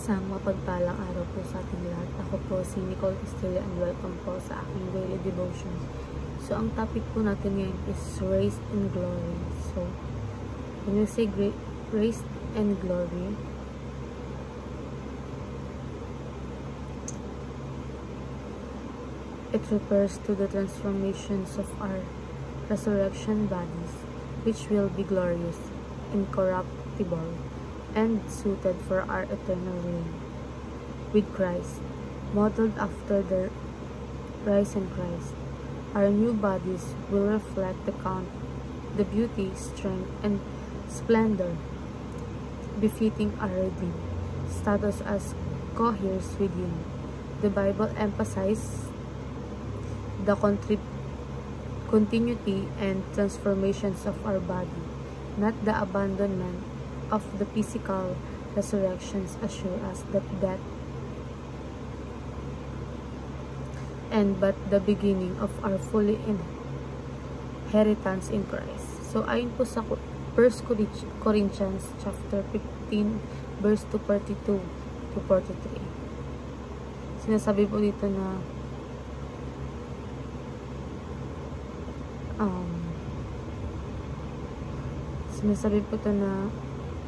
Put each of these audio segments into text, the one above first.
Isang mapagpalang araw po sa ating lahat. Ako po si Nicole Castillo and welcome po sa aking daily devotion. So, ang topic po natin ngayon is Raised in Glory. So, when you say Raised in Glory, it refers to the transformations of our resurrection bodies, which will be glorious, incorruptible, and suited for our eternal reign with Christ, modeled after the risen Christ. Our new bodies will reflect the beauty, strength, and splendor befitting our redeemed status as co-heirs with Him. The Bible emphasizes the continuity and transformations of our body, not the abandonment of the physical. Resurrections assure us that death but the beginning of our fully inheritance in Christ. So ayon po sa 1 Corinthians chapter 15 verse 42 to 43. Sinasabi po dito na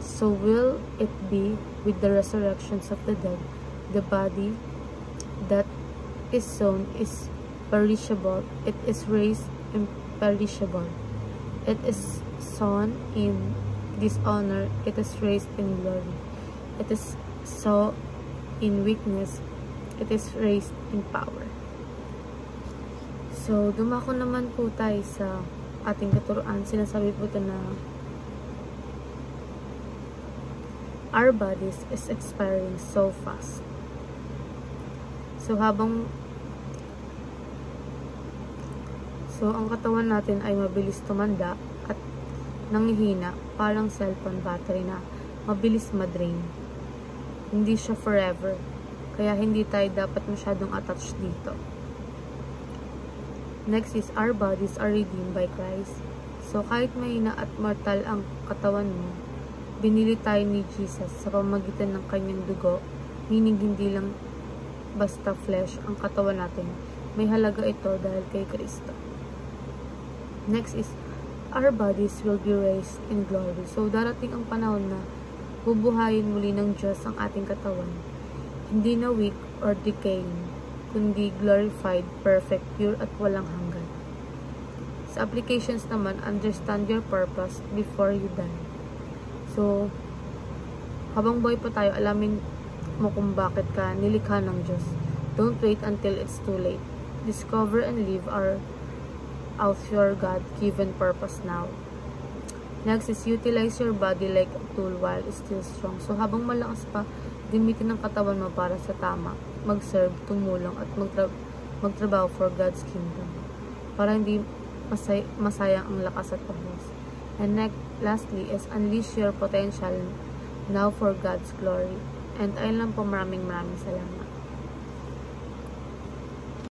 so will it be with the resurrections of the dead, the body that is sown is perishable, it is raised imperishable. It is sown in dishonor, it is raised in glory. It is sown in weakness, it is raised in power. So, dumako naman po tayo sa ating katuruan. Sinasabi po ito na our bodies is expiring so fast. So, ang katawan natin ay mabilis tumanda at nanghihina, parang cellphone battery na mabilis madrain. Hindi siya forever, kaya hindi tayo dapat masyadong attached dito. Next is, our bodies are redeemed by Christ. So, kahit mahina at mortal ang katawan mo, binili tayo ni Jesus sa pamamagitan ng kanyang dugo, meaning hindi lang basta flesh ang katawan natin. May halaga ito dahil kay Kristo. Next is, our bodies will be raised in glory. So, darating ang panahon na bubuhayin muli ng Diyos ang ating katawan. Hindi na weak or decaying, kundi glorified, perfect, pure, at walang hanggan. Sa applications naman, understand your purpose before you die. So, habang buhay pa tayo, alamin mo kung bakit ka nilikha ng Diyos. Don't wait until it's too late. Discover and live out your God-given purpose now. Next is, utilize your body like a tool while it's still strong. So, habang malakas pa, gamitin ang katawan mo para sa tama. Mag-serve, tumulong, at magtrabaho for God's kingdom. Para hindi masayang ang lakas at oras. And lastly is, unleash your potential now for God's glory. And ayun lang po, maraming salamat.